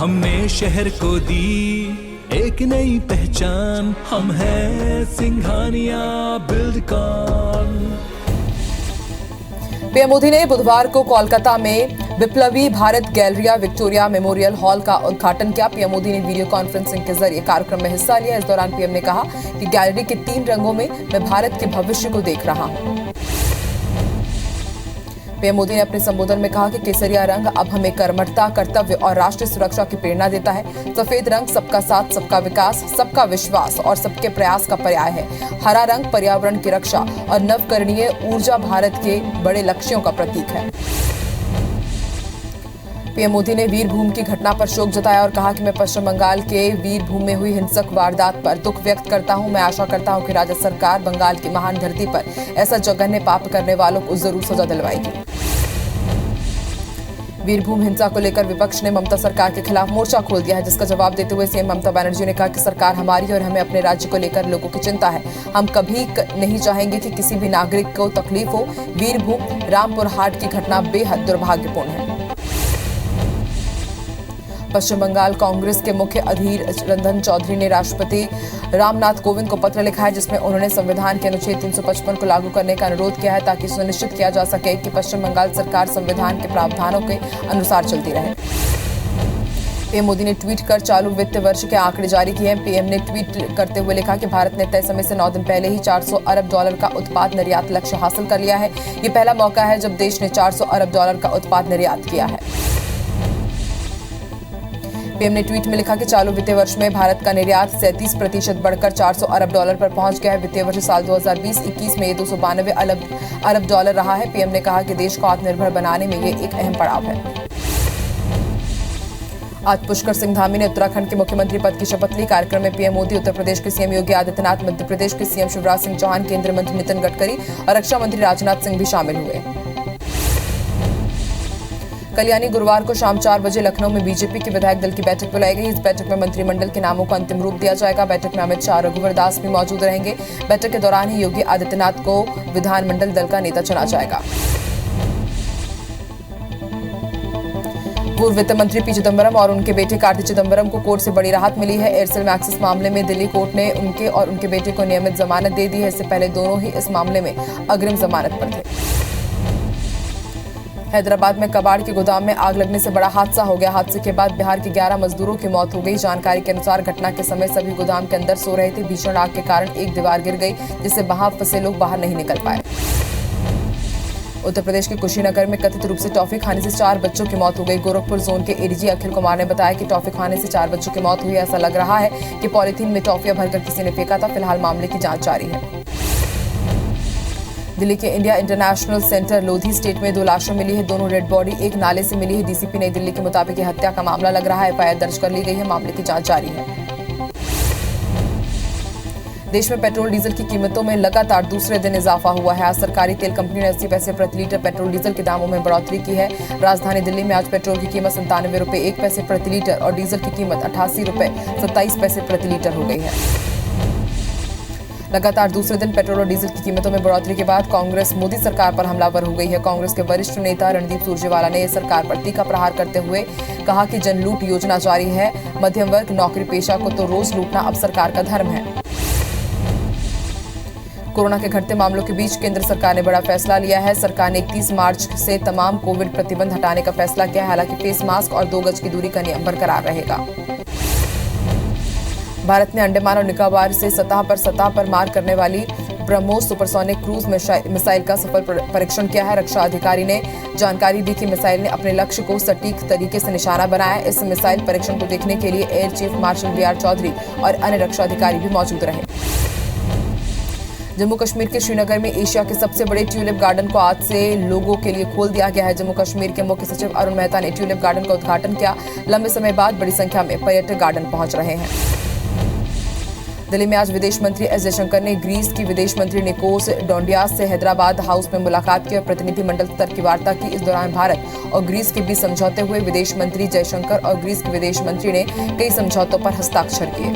हमने शहर को दी एक नई पहचान, हम हैं सिंघानिया बिल्डकॉन। पीएम मोदी ने बुधवार को कोलकाता में Biplobi Bharat Gallery Victoria Memorial Hall का उद्घाटन किया। पीएम मोदी ने वीडियो कॉन्फ्रेंसिंग के जरिए कार्यक्रम में हिस्सा लिया। इस दौरान पीएम ने कहा कि गैलरी के 3 रंगों में मैं भारत के भविष्य को देख रहा हूं। पीएम मोदी ने अपने संबोधन में कहा कि केसरिया रंग अब हमें कर्मठता, कर्तव्य और राष्ट्रीय सुरक्षा की प्रेरणा देता है। सफेद रंग सबका साथ, सबका विकास, सबका विश्वास और सबके प्रयास का पर्याय है। हरा रंग पर्यावरण की रक्षा और नवकरणीय ऊर्जा भारत के बड़े लक्ष्यों का प्रतीक है। पीएम मोदी ने वीरभूमि की घटना पर शोक जताया और कहा कि मैं पश्चिम बंगाल के वीरभूमि में हुई हिंसक वारदात पर दुख व्यक्त करता हूं। मैं आशा करता हूं कि राज्य सरकार बंगाल की महान धरती पर ऐसा जघन्य पाप करने वालों को जरूर सजा दिलवाएगी। वीरभूमि हिंसा को लेकर विपक्ष ने ममता सरकार के खिलाफ मोर्चा खोल दिया है, जिसका जवाब देते हुए सीएम ममता बनर्जी ने कहा कि सरकार हमारी और हमें अपने राज्य को लेकर लोगों की चिंता है। हम कभी नहीं चाहेंगे कि किसी भी नागरिक को तकलीफ हो। वीरभूमि रामपुर हाट की घटना बेहद दुर्भाग्यपूर्ण है। पश्चिम बंगाल कांग्रेस के मुख्य अधीर रंजन चौधरी ने राष्ट्रपति रामनाथ कोविंद को पत्र लिखा है, जिसमें उन्होंने संविधान के अनुच्छेद 355 को लागू करने का अनुरोध किया है ताकि सुनिश्चित किया जा सके कि पश्चिम बंगाल सरकार संविधान के प्रावधानों के अनुसार चलती रहे। पीएम मोदी ने ट्वीट कर चालू वित्त वर्ष के आंकड़े जारी किए हैं। पीएम ने ट्वीट करते हुए लिखा कि भारत ने तय समय से 9 दिन पहले ही $400 अरब का उत्पाद निर्यात लक्ष्य हासिल कर लिया है। ये पहला मौका है जब देश ने $400 अरब का उत्पाद निर्यात किया है। पीएम ने ट्वीट में लिखा कि चालू वित्तीय वर्ष में भारत का निर्यात 37% बढ़कर $400 अरब पर पहुंच गया है। वित्तीय वर्ष साल 2020-21 में ये $292 अरब रहा है। पीएम ने कहा कि देश को आत्मनिर्भर बनाने में ये एक अहम पड़ाव है। आज पुष्कर सिंह धामी ने उत्तराखंड के मुख्यमंत्री पद की शपथ ली। कार्यक्रम में पीएम मोदी, उत्तर प्रदेश के सीएम योगी आदित्यनाथ, मध्य प्रदेश के सीएम शिवराज सिंह चौहान, केंद्रीय मंत्री नितिन गडकरी और रक्षा मंत्री राजनाथ सिंह भी शामिल हुए। कल यानी गुरुवार को शाम 4 बजे लखनऊ में बीजेपी के विधायक दल की बैठक बुलाई गई। इस बैठक में मंत्रिमंडल के नामों को अंतिम रूप दिया जाएगा। बैठक में अमित शाह, रघुवर दास भी मौजूद रहेंगे। बैठक के दौरान ही योगी आदित्यनाथ को विधानमंडल दल का नेता चुना जाएगा। पूर्व वित्त मंत्री पी चिदंबरम और उनके बेटे कार्ति चिदंबरम को कोर्ट से बड़ी राहत मिली है। एयरसेल मैक्सिस मामले में दिल्ली कोर्ट ने उनके और उनके बेटे को नियमित जमानत दे दी है। इससे पहले दोनों ही इस मामले में अग्रिम जमानत पर थे। हैदराबाद में कबाड़ के गोदाम में आग लगने से बड़ा हादसा हो गया। हादसे के बाद बिहार के 11 मजदूरों की मौत हो गई। जानकारी के अनुसार घटना के समय सभी गोदाम के अंदर सो रहे थे। भीषण आग के कारण एक दीवार गिर गई, जिससे वहां फंसे लोग बाहर नहीं निकल पाए। उत्तर प्रदेश के कुशीनगर में कथित रूप से टॉफी खाने से 4 बच्चों की मौत हो गई। गोरखपुर जोन के एडीजी अखिल कुमार ने बताया कि टॉफी खाने से 4 बच्चों की मौत हुई। ऐसा लग रहा है कि पॉलीथीन में टॉफियां भरकर किसी ने फेंका था। फिलहाल मामले की जांच जारी है। दिल्ली के India international centre Lodhi state में 2 लाशें मिली है। दोनों डेड बॉडी एक नाले से मिली है। डीसीपी नई दिल्ली के मुताबिक ये हत्या का मामला लग रहा है। एफआईआर दर्ज कर ली गई है। मामले की जांच जारी है। देश में पेट्रोल डीजल की कीमतों में लगातार दूसरे दिन इजाफा हुआ है। आज सरकारी तेल कंपनी ने 80 पैसे प्रति लीटर पेट्रोल डीजल के दामों में बढ़ोतरी की है। राजधानी दिल्ली में आज पेट्रोल की कीमत 97 रुपए 1 पैसे प्रति लीटर और डीजल की कीमत 88 रुपए 27 पैसे प्रति लीटर हो गई है। लगातार दूसरे दिन पेट्रोल और डीजल की कीमतों में बढ़ोतरी के बाद कांग्रेस मोदी सरकार पर हमलावर हो गई है। कांग्रेस के वरिष्ठ नेता रणदीप सुरजेवाला ने सरकार पर तीखा प्रहार करते हुए कहा कि जन लूट योजना जारी है। मध्यम वर्ग, नौकरी पेशा को तो रोज लूटना अब सरकार का धर्म है। कोरोना के घटते मामलों के बीच केंद्र सरकार ने बड़ा फैसला लिया है। सरकार ने 31 मार्च से तमाम कोविड प्रतिबंध हटाने का फैसला किया है। हालांकि फेस मास्क और 2 गज की दूरी का नियम बरकरार रहेगा। भारत ने अंडमान और निकोबार से सतह पर मार करने वाली ब्रह्मोस सुपरसोनिक क्रूज मिसाइल का सफल परीक्षण किया है। रक्षा अधिकारी ने जानकारी दी कि मिसाइल ने अपने लक्ष्य को सटीक तरीके से निशाना बनाया। इस मिसाइल परीक्षण को देखने के लिए air chief marshal BR Chaudhary और अन्य रक्षा अधिकारी भी मौजूद रहे। जम्मू कश्मीर के श्रीनगर में एशिया के सबसे बड़े ट्यूलिप गार्डन को आज से लोगों के लिए खोल दिया गया है। जम्मू कश्मीर के मुख्य सचिव अरुण मेहता ने ट्यूलिप गार्डन का उद्घाटन किया। लंबे समय बाद बड़ी संख्या में पर्यटक गार्डन पहुंच रहे हैं। दिल्ली में आज विदेश मंत्री एस जयशंकर ने ग्रीस की विदेश मंत्री निकोस डोंडियास से हैदराबाद हाउस में मुलाकात की और प्रतिनिधिमंडल स्तर की वार्ता की। इस दौरान भारत और ग्रीस के बीच समझौते हुए। विदेश मंत्री जयशंकर और ग्रीस के विदेश मंत्री ने कई समझौतों पर हस्ताक्षर किए।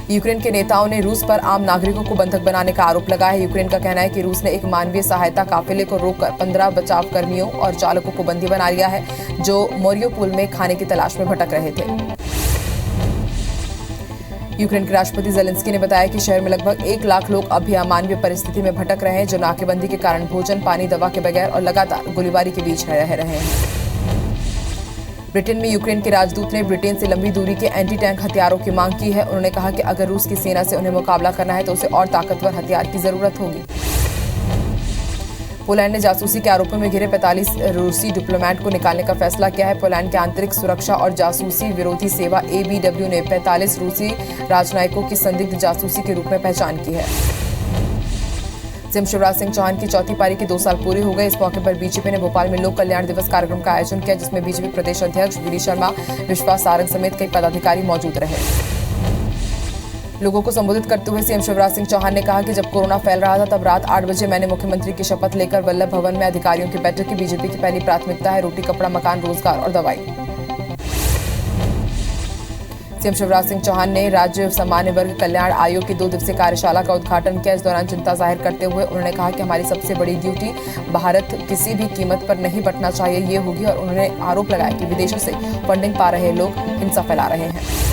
यूक्रेन के नेताओं ने रूस पर आम नागरिकों को बंधक बनाने का आरोप लगाया है। यूक्रेन का कहना है कि रूस ने एक मानवीय सहायता काफिले को रोककर 15 बचाव कर्मियों और चालकों को बंदी बना लिया है, जो मोरियोपोल में खाने की तलाश में भटक रहे थे। यूक्रेन के राष्ट्रपति जेलेंस्की ने बताया कि शहर में लगभग 1 लाख लोग अभी अमानवीय परिस्थिति में भटक रहे हैं, जो नाकेबंदी के कारण भोजन, पानी, दवा के बगैर और लगातार गोलीबारी के बीच रह रहे हैं। ब्रिटेन में यूक्रेन के राजदूत ने ब्रिटेन से लंबी दूरी के एंटी टैंक हथियारों की मांग की है। उन्होंने कहा कि अगर रूस की सेना से उन्हें मुकाबला करना है तो उसे और ताकतवर हथियार की जरूरत होगी। पोलैंड ने जासूसी के आरोपों में घिरे 45 रूसी डिप्लोमेट को निकालने का फैसला किया है। पोलैंड के आंतरिक सुरक्षा और जासूसी विरोधी सेवा ABW ने 45 रूसी राजनयिकों की संदिग्ध जासूसी के रूप में पहचान की है। सीएम शिवराज सिंह चौहान की चौथी पारी के 2 साल पूरे हो गए। इस मौके पर बीजेपी ने भोपाल में लोक कल्याण दिवस कार्यक्रम का आयोजन किया, जिसमें बीजेपी प्रदेश अध्यक्ष वीडी शर्मा, विश्वास सारंग समेत कई पदाधिकारी मौजूद रहे। लोगों को संबोधित करते हुए सीएम शिवराज सिंह चौहान ने कहा कि जब कोरोना फैल रहा था तब रात 8 बजे मैंने मुख्यमंत्री की शपथ लेकर वल्लभ भवन में अधिकारियों की बैठक की। बीजेपी की पहली प्राथमिकता है रोटी, कपड़ा, मकान, रोजगार और दवाई। सीएम शिवराज सिंह चौहान ने राज्य सामान्य वर्ग कल्याण आयोग की 2 दिवसीय कार्यशाला का उद्घाटन किया। इस दौरान चिंता जाहिर करते हुए उन्होंने कहा कि हमारी सबसे बड़ी ड्यूटी भारत किसी भी कीमत पर नहीं बंटना चाहिए ये होगी, और उन्होंने आरोप लगाया कि विदेशों से फंडिंग पा रहे लोग हिंसा फैला रहे हैं।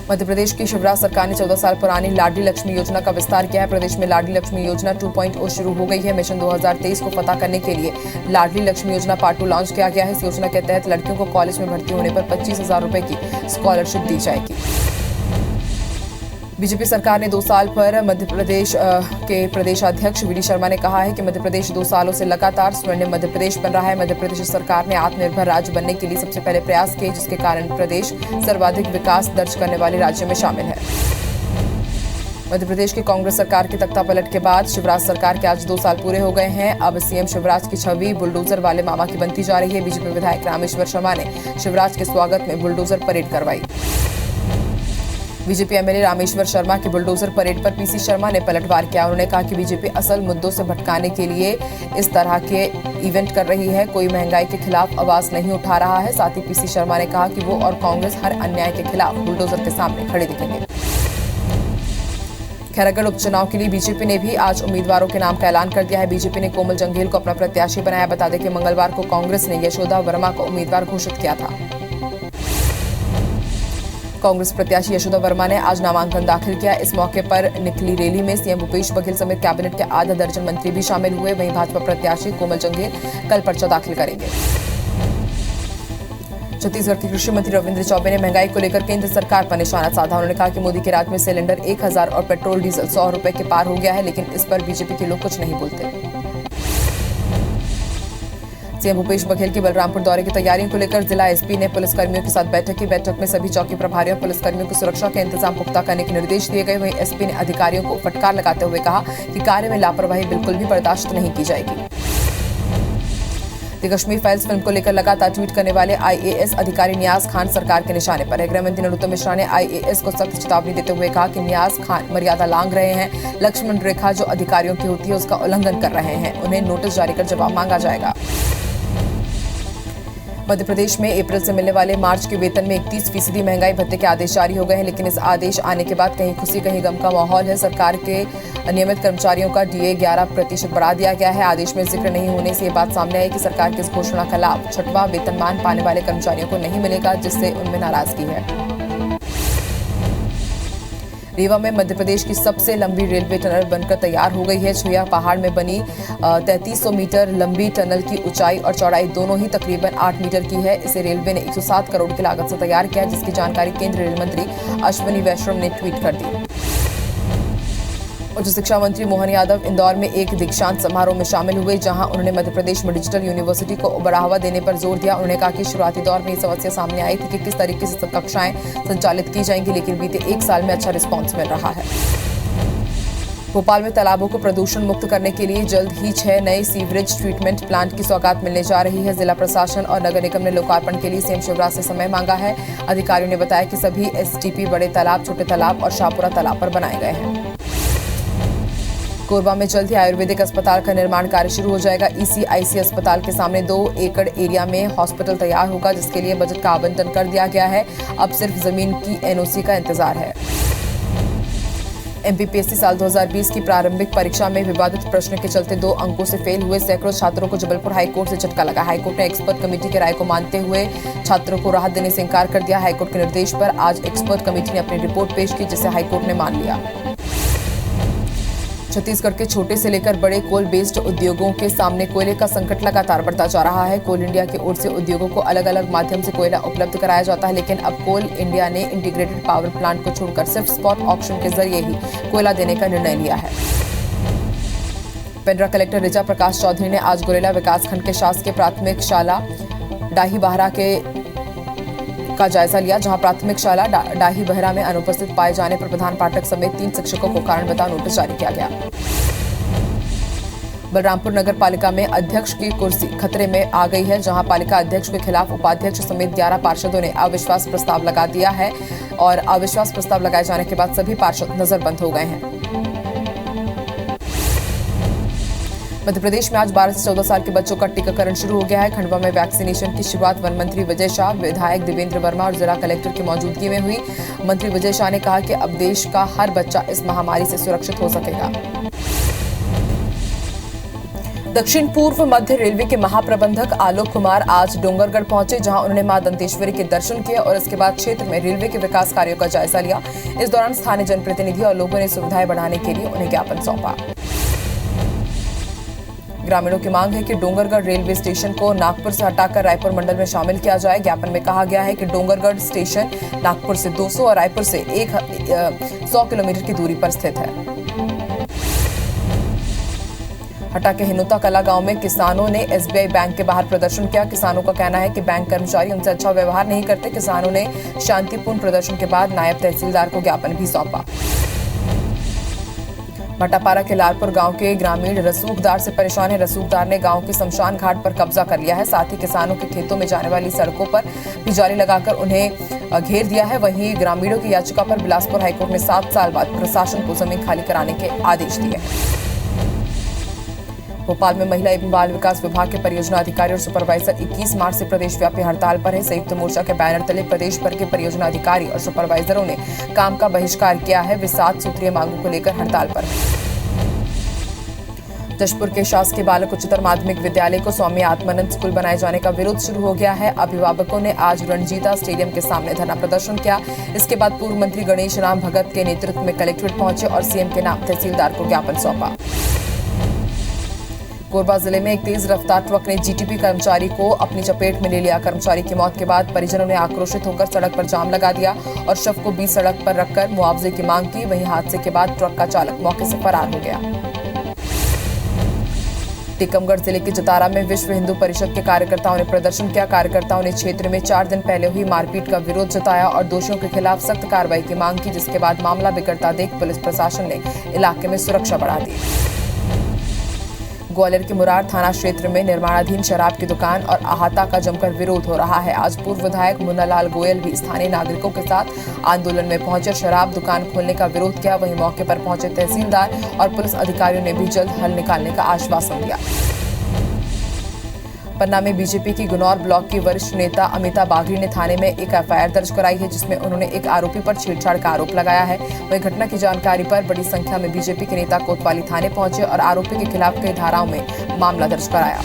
मध्य प्रदेश की शिवराज सरकार ने 14 साल पुरानी लाडली लक्ष्मी योजना का विस्तार किया है। प्रदेश में लाडली लक्ष्मी योजना 2.0 शुरू हो गई है। मिशन 2023 को फतह करने के लिए लाडली लक्ष्मी योजना पार्ट 2 लॉन्च किया गया है। इस योजना के तहत लड़कियों को कॉलेज में भर्ती होने पर 25,000 रुपए की स्कॉलरशिप दी जाएगी। बीजेपी सरकार ने 2 साल पर मध्य प्रदेश के प्रदेशाध्यक्ष वीडी शर्मा ने कहा है कि मध्य प्रदेश 2 सालों से लगातार स्वर्णिम मध्य प्रदेश बन रहा है। मध्य प्रदेश सरकार ने आत्मनिर्भर राज्य बनने के लिए सबसे पहले प्रयास किए, जिसके कारण प्रदेश सर्वाधिक विकास दर्ज करने वाले राज्यों में शामिल है। मध्य प्रदेश की कांग्रेस सरकार के तख्तापलट के बाद शिवराज सरकार के आज 2 साल पूरे हो गए हैं। अब सीएम शिवराज की छवि बुलडोजर वाले मामा की बनती जा रही है। बीजेपी विधायक रामेश्वर शर्मा ने शिवराज के स्वागत में बुलडोजर परेड करवाई। बीजेपी एमएलए रामेश्वर शर्मा की बुलडोजर परेड पर पीसी शर्मा ने पलटवार किया। उन्होंने कहा कि बीजेपी असल मुद्दों से भटकाने के लिए इस तरह के इवेंट कर रही है, कोई महंगाई के खिलाफ आवाज नहीं उठा रहा है। साथ ही पीसी शर्मा ने कहा कि वो और कांग्रेस हर अन्याय के खिलाफ बुलडोजर के सामने खड़े दिखेंगे। खैरागढ़ उपचुनाव के लिए बीजेपी ने भी आज उम्मीदवारों के नाम का ऐलान कर दिया है। बीजेपी ने कोमल जंघेल को अपना प्रत्याशी बनाया। बता दें कि मंगलवार को कांग्रेस ने यशोदा वर्मा को उम्मीदवार घोषित किया था। कांग्रेस प्रत्याशी यशोदा वर्मा ने आज नामांकन दाखिल किया। इस मौके पर निकली रैली में सीएम भूपेश बघेल समेत कैबिनेट के आधा दर्जन मंत्री भी शामिल हुए। वहीं भाजपा प्रत्याशी कोमल जंघेल कल पर्चा दाखिल करेंगे। छत्तीसगढ़ के कृषि मंत्री रविंद्र चौबे ने महंगाई को लेकर केंद्र सरकार पर निशाना साधा। उन्होंने कहा कि मोदी के राज में सिलेंडर 1000 और पेट्रोल डीजल 100 रुपए के पार हो गया है, लेकिन इस पर बीजेपी के लोग कुछ नहीं बोलते। सीएम भूपेश बघेल की बलरामपुर दौरे की तैयारियों को लेकर जिला एसपी ने पुलिसकर्मियों के साथ बैठक की। बैठक में सभी चौकी प्रभारियों और पुलिसकर्मियों को सुरक्षा के इंतजाम पुख्ता करने के निर्देश दिए गए। वहीं एसपी ने अधिकारियों को फटकार लगाते हुए कहा कि कार्य में लापरवाही बिल्कुल भी बर्दाश्त नहीं की जाएगी। द कश्मीर फाइल्स फिल्म को लेकर लगातार ट्वीट करने वाले आईएएस अधिकारी नियाज खान सरकार के निशाने पर है। गृह मंत्री नरोत्तम मिश्रा ने आईएएस को सख्त चेतावनी देते हुए कहा कि नियाज खान मर्यादा लांघ रहे हैं। लक्ष्मण रेखा जो अधिकारियों की होती है उसका उल्लंघन कर रहे हैं। उन्हें नोटिस जारी कर जवाब मांगा जाएगा। मध्य प्रदेश में अप्रैल से मिलने वाले मार्च के वेतन में 31% महंगाई भत्ते के आदेश जारी हो गए हैं, लेकिन इस आदेश आने के बाद कहीं खुशी कहीं गम का माहौल है। सरकार के नियमित कर्मचारियों का डीए 11% बढ़ा दिया गया है। आदेश में जिक्र नहीं होने से ये बात सामने आई कि सरकार की इस घोषणा का लाभ 6वां वेतनमान पाने वाले कर्मचारियों को नहीं मिलेगा, जिससे उनमें नाराजगी है। रीवा में मध्य प्रदेश की सबसे लंबी रेलवे टनल बनकर तैयार हो गई है। छुया पहाड़ में बनी 3300 मीटर लंबी टनल की ऊंचाई और चौड़ाई दोनों ही तकरीबन 8 मीटर की है। इसे रेलवे ने 107 करोड़ की लागत से तैयार किया, जिसकी जानकारी केंद्रीय रेल मंत्री अश्विनी वैष्णव ने ट्वीट कर दी। उच्च शिक्षा मंत्री मोहन यादव इंदौर में एक दीक्षांत समारोह में शामिल हुए, जहां उन्होंने मध्य प्रदेश में डिजिटल यूनिवर्सिटी को बढ़ावा देने पर जोर दिया। उन्होंने कहा कि शुरुआती दौर में ये समस्या सामने आई थी कि किस तरीके से कक्षाएं संचालित की जाएंगी, लेकिन बीते 1 साल में अच्छा रिस्पॉन्स मिल रहा है। भोपाल में तालाबों को प्रदूषण मुक्त करने के लिए जल्द ही 6 नए सीवरेज ट्रीटमेंट प्लांट की सौगात मिलने जा रही है। जिला प्रशासन और नगर निगम ने लोकार्पण के लिए सीएम शिवराज से समय मांगा है। अधिकारियों ने बताया कि सभी एसटीपी बड़े तालाब, छोटे तालाब और शाहपुरा तालाब पर बनाए गए हैं। कोरबा में जल्द ही आयुर्वेदिक अस्पताल का निर्माण कार्य शुरू हो जाएगा। ECIC अस्पताल के सामने 2 एकड़ एरिया में हॉस्पिटल तैयार होगा, जिसके लिए बजट का आवंटन कर दिया गया है। अब सिर्फ जमीन की NOC का इंतजार है। MPPSC साल 2020 की प्रारंभिक परीक्षा में विवादित प्रश्न के चलते 2 अंकों से फेल हुए सैकड़ों छात्रों को जबलपुर हाईकोर्ट से झटका लगा। हाईकोर्ट ने एक्सपर्ट कमेटी की राय को मानते हुए छात्रों को राहत देने से इंकार कर दिया। हाईकोर्ट के निर्देश पर आज एक्सपर्ट कमेटी ने अपनी रिपोर्ट पेश की, जिसे हाईकोर्ट ने मान लिया। छत्तीसगढ़ के छोटे से लेकर बड़े कोल बेस्ड उद्योगों के सामने कोयले का संकट लगातार बढ़ता जा रहा है। कोल इंडिया की ओर से उद्योगों को अलग अलग माध्यम से कोयला उपलब्ध कराया जाता है, लेकिन अब कोल इंडिया ने इंटीग्रेटेड पावर प्लांट को छोड़कर सिर्फ स्पॉट ऑक्शन के जरिए ही कोयला देने का निर्णय लिया है। पेंड्रा कलेक्टर ऋचा प्रकाश चौधरी ने आज गुरेला विकासखंड के शासकीय प्राथमिक शाला डाही बहरा का जायजा लिया, जहां प्राथमिक शाला डाही बहरा में अनुपस्थित पाए जाने पर प्रधान पाठक समेत 3 शिक्षकों को कारण बताओ नोटिस जारी किया गया। बलरामपुर नगर पालिका में अध्यक्ष की कुर्सी खतरे में आ गई है, जहां पालिका अध्यक्ष के खिलाफ उपाध्यक्ष समेत 11 पार्षदों ने अविश्वास प्रस्ताव लगा दिया है और अविश्वास प्रस्ताव लगाए जाने के बाद सभी पार्षद नजरबंद हो गए हैं। मध्य प्रदेश में आज 12 से 14 साल के बच्चों का टीकाकरण शुरू हो गया है। खंडवा में वैक्सीनेशन की शुरुआत वन मंत्री विजय शाह, विधायक देवेंद्र वर्मा और जिला कलेक्टर की मौजूदगी में हुई। मंत्री विजय शाह ने कहा कि अब देश का हर बच्चा इस महामारी से सुरक्षित हो सकेगा। दक्षिण पूर्व मध्य रेलवे के महाप्रबंधक आलोक कुमार आज डोंगरगढ़ पहुंचे, जहां उन्होंने मां दंतेश्वरी के दर्शन किए और इसके बाद क्षेत्र में रेलवे के विकास कार्यों का जायजा लिया। इस दौरान स्थानीय जनप्रतिनिधि और लोगों ने सुविधाएं बढ़ाने के लिए उन्हें ज्ञापन सौंपा। ग्रामीणों की मांग है कि डोंगरगढ़ रेलवे स्टेशन को नागपुर से हटाकर रायपुर मंडल में शामिल किया जाए। ज्ञापन में कहा गया है कि डोंगरगढ़ स्टेशन नागपुर से 200 और रायपुर से 100 किलोमीटर की दूरी पर स्थित है। हटा के हिनोता कला गांव में किसानों ने SBI बैंक के बाहर प्रदर्शन किया। किसानों का कहना है कि बैंक कर्मचारी उनसे अच्छा व्यवहार नहीं करते। किसानों ने शांतिपूर्ण प्रदर्शन के बाद नायब तहसीलदार को ज्ञापन भी सौंपा। भटापारा के लालपुर गांव के ग्रामीण रसूखदार से परेशान है। रसूखदार ने गांव के शमशान घाट पर कब्जा कर लिया है, साथ ही किसानों के खेतों में जाने वाली सड़कों पर भी जाली लगाकर उन्हें घेर दिया है। वहीं ग्रामीणों की याचिका पर बिलासपुर हाईकोर्ट ने 7 साल बाद प्रशासन को जमीन खाली कराने के आदेश दिए हैं। भोपाल में महिला एवं बाल विकास विभाग के परियोजना अधिकारी और सुपरवाइजर 21 मार्च से प्रदेशव्यापी हड़ताल पर है। संयुक्त मोर्चा के बैनर तले प्रदेश भर के परियोजना अधिकारी और सुपरवाइजरों ने काम का बहिष्कार किया है। वे 7 सूत्रीय मांगों को लेकर हड़ताल पर हैं। जशपुर के शासकीय बालक उच्चतर माध्यमिक विद्यालय को स्वामी आत्मानंद स्कूल बनाए जाने का विरोध शुरू हो गया है। अभिभावकों ने आज रणजीता स्टेडियम के सामने धरना प्रदर्शन किया। इसके बाद पूर्व मंत्री गणेश राम भगत के नेतृत्व में कलेक्ट्रेट पहुंचे और सीएम के नाम तहसीलदार को ज्ञापन सौंपा। कोरबा जिले में एक तेज रफ्तार ट्रक ने GTP कर्मचारी को अपनी चपेट में ले लिया। कर्मचारी की मौत के बाद परिजनों ने आक्रोशित होकर सड़क पर जाम लगा दिया और शव को बीच सड़क पर रखकर मुआवजे की मांग की। वहीं हादसे के बाद ट्रक का चालक मौके से फरार हो गया। टीकमगढ़ जिले के जतारा में विश्व हिंदू परिषद के कार्यकर्ताओं ने प्रदर्शन किया। कार्यकर्ताओं ने क्षेत्र में 4 दिन पहले हुई मारपीट का विरोध जताया और दोषियों के खिलाफ सख्त कार्रवाई की मांग की, जिसके बाद मामला बिगड़ता देख पुलिस प्रशासन ने इलाके में सुरक्षा बढ़ा दी। ग्वालियर के मुरार थाना क्षेत्र में निर्माणाधीन शराब की दुकान और अहाता का जमकर विरोध हो रहा है। आज पूर्व विधायक मुन्नालाल गोयल भी स्थानीय नागरिकों के साथ आंदोलन में पहुंचे, शराब दुकान खोलने का विरोध किया। वहीं मौके पर पहुंचे तहसीलदार और पुलिस अधिकारियों ने भी जल्द हल निकालने का आश्वासन दिया। पन्ना में बीजेपी की गुनौर ब्लॉक की वरिष्ठ नेता अमिता बाघरी ने थाने में एक FIR दर्ज कराई है, जिसमें उन्होंने एक आरोपी पर छेड़छाड़ का आरोप लगाया है। वहीं घटना की जानकारी पर बड़ी संख्या में बीजेपी के नेता कोतवाली थाने पहुंचे और आरोपी के खिलाफ कई धाराओं में मामला दर्ज कराया।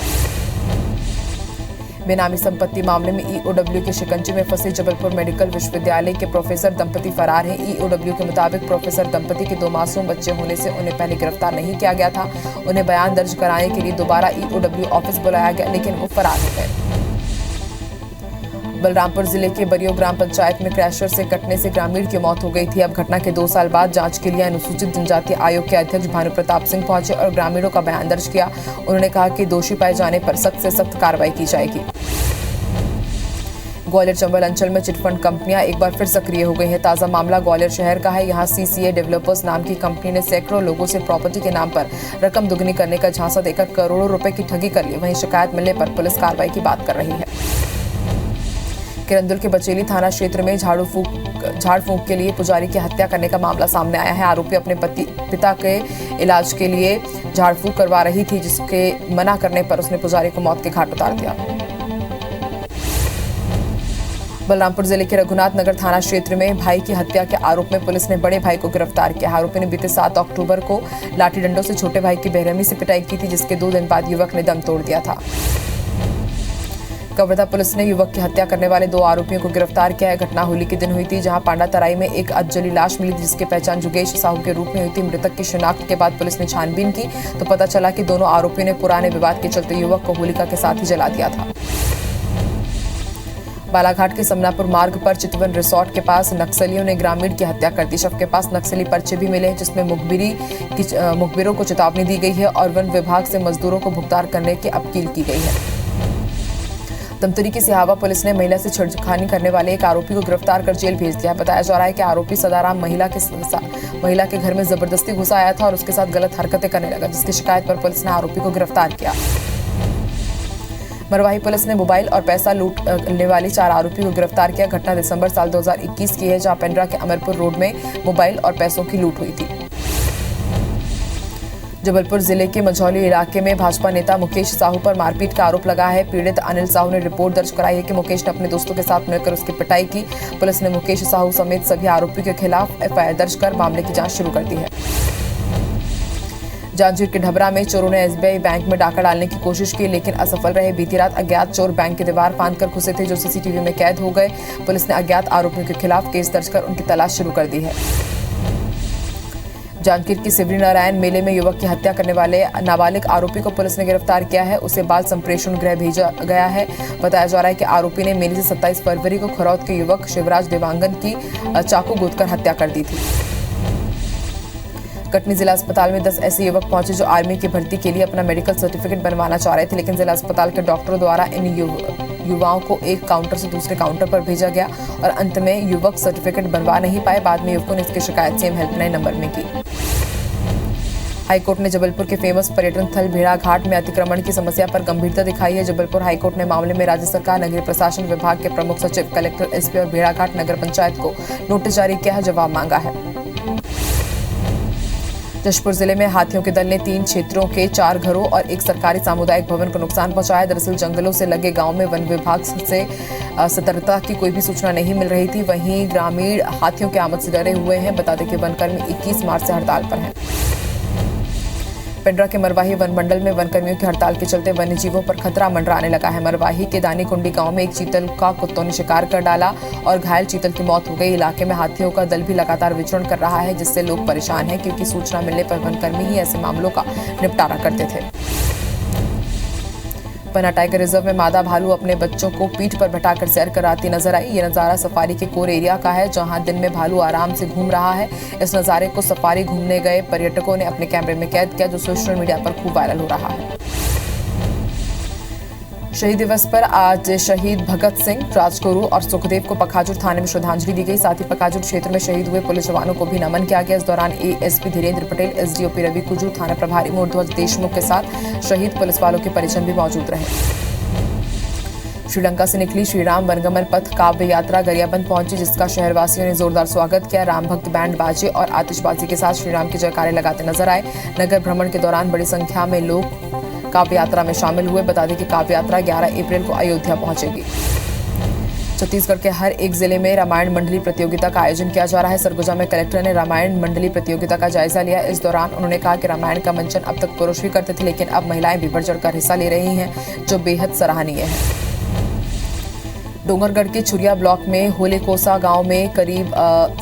बेनामी संपत्ति मामले में EOW के शिकंजे में फंसे जबलपुर मेडिकल विश्वविद्यालय के प्रोफेसर दंपति फरार हैं। EOW के मुताबिक प्रोफेसर दंपति के 2 मासूम बच्चे होने से उन्हें पहले गिरफ्तार नहीं किया गया था। उन्हें बयान दर्ज कराने के लिए दोबारा EOW ऑफिस बुलाया गया, लेकिन वो फरार हो गए। बलरामपुर जिले के बरियो ग्राम पंचायत में क्रैशर से कटने से ग्रामीण की मौत हो गई थी। अब घटना के 2 साल बाद जांच के लिए अनुसूचित जनजाति आयोग के अध्यक्ष भानु प्रताप सिंह पहुंचे और ग्रामीणों का बयान दर्ज किया। उन्होंने कहा कि दोषी पाए जाने पर सख्त से सख्त कार्रवाई की जाएगी। ग्वालियर चंबल अंचल में चिटफंड कंपनियां एक बार फिर सक्रिय हो गई हैं। ताजा मामला ग्वालियर शहर का है। यहां CCA डेवलपर्स नाम की कंपनी ने सैकड़ों लोगों से प्रॉपर्टी के नाम पर रकम दुगनी करने का झांसा देकर करोड़ों रुपए की ठगी कर ली। वहीं शिकायत मिलने पर पुलिस कार्रवाई की बात कर रही है। किरंदुल के बचेली थाना क्षेत्र में झाड़ फूंक के लिए पुजारी की हत्या करने का मामला सामने आया है। आरोपी अपने पिता के इलाज के लिए झाड़ फूक करवा रही थी, जिसके मना करने पर उसने पुजारी को मौत के घाट उतार दिया। बलरामपुर जिले के रघुनाथ नगर थाना क्षेत्र में भाई की हत्या के आरोप में पुलिस ने बड़े भाई को गिरफ्तार किया। आरोपी ने बीते 7 अक्टूबर को लाठी डंडों से छोटे भाई की बेरहमी से पिटाई की थी, जिसके 2 दिन बाद युवक ने दम तोड़ दिया था। कवर्धा पुलिस ने युवक की हत्या करने वाले 2 आरोपियों को गिरफ्तार किया है। घटना होली के दिन हुई थी, जहां पांडा तराई में एक अधजली लाश मिली थी, जिसकी पहचान जुगेश साहू के रूप में हुई थी। मृतक की शिनाख्त के बाद पुलिस ने छानबीन की तो पता चला कि दोनों आरोपियों ने पुराने विवाद के चलते युवक को होलिका के साथ ही जला दिया था। बालाघाट के समनापुर मार्ग पर चितवन रिसोर्ट के पास नक्सलियों ने ग्रामीण की हत्या कर दी। शव के पास नक्सली पर्चे भी मिले, जिसमें मुखबिरों को चेतावनी दी गई है और वन विभाग से मजदूरों को भुगतान करने की अपील की गई है। दमतरी की सिहावा पुलिस ने महिला से छेड़खानी करने वाले एक आरोपी को गिरफ्तार कर जेल भेज दिया। बताया जा रहा है कि आरोपी सदाराम महिला के घर में जबरदस्ती घुसा आया था और उसके साथ गलत हरकतें करने लगा, जिसकी शिकायत पर पुलिस ने आरोपी को गिरफ्तार किया। मरवाही पुलिस ने मोबाइल और पैसा लूटने वाले 4 आरोपियों को गिरफ्तार किया। घटना दिसंबर साल 2021 की है, जहां पेंड्रा के अमरपुर रोड में मोबाइल और पैसों की लूट हुई थी। जबलपुर जिले के मझौली इलाके में भाजपा नेता मुकेश साहू पर मारपीट का आरोप लगा है। पीड़ित अनिल साहू ने रिपोर्ट दर्ज कराई है कि मुकेश ने अपने दोस्तों के साथ मिलकर उसकी पिटाई की। पुलिस ने मुकेश साहू समेत सभी आरोपियों के खिलाफ एफआईआर दर्ज कर मामले की जांच शुरू कर दी है। जांजगीर के ढबरा में चोरों ने एसबीआई बैंक में डाका डालने की कोशिश की, लेकिन असफल रहे। बीती रात अज्ञात चोर बैंक की दीवार फांदकर घुसे थे, जो सीसीटीवी में कैद हो गए। पुलिस ने अज्ञात आरोपियों के खिलाफ केस दर्ज कर उनकी तलाश शुरू कर दी है। जांजगीर की सिवरी नारायण मेले में युवक की हत्या करने वाले नाबालिग आरोपी को पुलिस ने गिरफ्तार किया है। उसे बाल संप्रेषण गृह भेजा गया है। बताया जा रहा है कि आरोपी ने मेले से 27 फरवरी को खरौद के युवक शिवराज देवांगन की चाकू गोदकर हत्या कर दी थी। कटनी जिला अस्पताल में 10 ऐसे युवक पहुंचे जो आर्मी की भर्ती के लिए अपना मेडिकल सर्टिफिकेट बनवाना चाह रहे थे, लेकिन जिला अस्पताल के डॉक्टरों द्वारा इन युवाओं को एक काउंटर से दूसरे काउंटर पर भेजा गया और अंत में युवक सर्टिफिकेट बनवा नहीं पाए। बाद में युवकों ने इसकी शिकायत सीएम हेल्पलाइन नंबर में की। हाईकोर्ट ने जबलपुर के फेमस पर्यटन स्थल भेड़ाघाट में अतिक्रमण की समस्या पर गंभीरता दिखाई है। जबलपुर हाईकोर्ट ने मामले में राज्य सरकार, नगरीय प्रशासन विभाग के प्रमुख सचिव, कलेक्टर, एसपी और भेड़ाघाट नगर पंचायत को नोटिस जारी किया है, जवाब मांगा है। जशपुर जिले में हाथियों के दल ने 3 क्षेत्रों के 4 घरों और एक सरकारी सामुदायिक भवन को नुकसान पहुंचाया। दरअसल जंगलों से लगे गांव में वन विभाग से सतर्कता की कोई भी सूचना नहीं मिल रही थी। वहीं ग्रामीण हाथियों की आमद से डरे हुए हैं। बता दें कि वनकर्मी 21 मार्च से हड़ताल पर हैं। पेंड्रा के मरवाही वन मंडल में वनकर्मियों की हड़ताल के चलते वन्य जीवों पर खतरा मंडराने लगा है। मरवाही के दानीकुंडी गांव में एक चीतल का कुत्तों ने शिकार कर डाला और घायल चीतल की मौत हो गई। इलाके में हाथियों का दल भी लगातार विचरण कर रहा है, जिससे लोग परेशान हैं, क्योंकि सूचना मिलने पर वनकर्मी ही ऐसे मामलों का निपटारा करते थे। पन्ना टाइगर रिजर्व में मादा भालू अपने बच्चों को पीठ पर बैठाकर सैर कराती नजर आई। ये नजारा सफारी के कोर एरिया का है, जहां दिन में भालू आराम से घूम रहा है। इस नजारे को सफारी घूमने गए पर्यटकों ने अपने कैमरे में कैद किया, जो सोशल मीडिया पर खूब वायरल हो रहा है। शहीद दिवस पर आज शहीद भगत सिंह, राजगुरु और सुखदेव को पखाजूर थाने में श्रद्धांजलि दी गई। साथ ही पखाजूर क्षेत्र में शहीद हुए पुलिस जवानों को भी नमन किया गया। इस दौरान एएसपी धीरेन्द्र पटेल, एसडीओपी रवि कुजूर, थाना प्रभारी मूर्ध्वज देशमुख के साथ शहीद पुलिस वालों के परिजन भी मौजूद रहे। श्रीलंका से निकली श्रीराम वनगमन पथ काव्य यात्रा गरियाबंद पहुंची, जिसका शहरवासियों ने जोरदार स्वागत किया। राम भक्त बैंड बाजे और आतिशबाजी के साथ श्रीराम की जयकारे लगाते नजर आए। नगर भ्रमण के दौरान बड़ी संख्या में लोग काव्य यात्रा में शामिल हुए। बता दें कि काव्य यात्रा 11 अप्रैल को अयोध्या पहुंचेगी। छत्तीसगढ़ के हर एक जिले में रामायण मंडली प्रतियोगिता का आयोजन किया जा रहा है। सरगुजा में कलेक्टर ने रामायण मंडली प्रतियोगिता का जायजा लिया। इस दौरान उन्होंने कहा कि रामायण का मंचन अब तक पुरुष भी करते थे, लेकिन अब महिलाएं भी बढ़ चढ़कर हिस्सा ले रही हैं, जो बेहद सराहनीय है। डोंगरगढ़ के छुरिया ब्लॉक में होलेकोसा गांव में करीब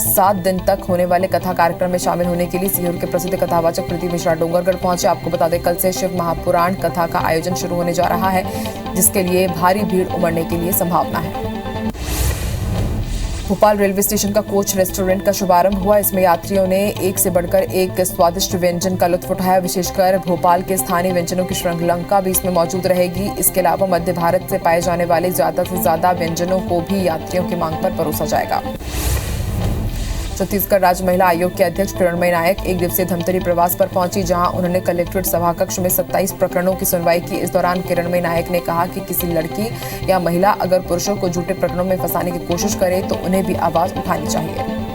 7 दिन तक होने वाले कथा कार्यक्रम में शामिल होने के लिए सीहोर के प्रसिद्ध कथावाचक प्रीति मिश्रा डोंगरगढ़ पहुंचे। आपको बता दें, कल से शिव महापुराण कथा का आयोजन शुरू होने जा रहा है, जिसके लिए भारी भीड़ उमड़ने की लिए संभावना है। भोपाल रेलवे स्टेशन का कोच रेस्टोरेंट का शुभारंभ हुआ। इसमें यात्रियों ने एक से बढ़कर एक स्वादिष्ट व्यंजन का लुत्फ उठाया। विशेषकर भोपाल के स्थानीय व्यंजनों की श्रृंखला भी इसमें मौजूद रहेगी। इसके अलावा मध्य भारत से पाए जाने वाले ज्यादा से ज्यादा व्यंजनों को भी यात्रियों की मांग पर परोसा जाएगा। छत्तीसगढ़ राज्य महिला आयोग के अध्यक्ष किरणमयी नायक एक दिवसीय धमतरी प्रवास पर पहुंची, जहां उन्होंने कलेक्ट्रेट सभाकक्ष में 27 प्रकरणों की सुनवाई की। इस दौरान किरणमयी नायक ने कहा कि किसी लड़की या महिला अगर पुरुषों को झूठे प्रकरणों में फंसाने की कोशिश करे तो उन्हें भी आवाज उठानी चाहिए।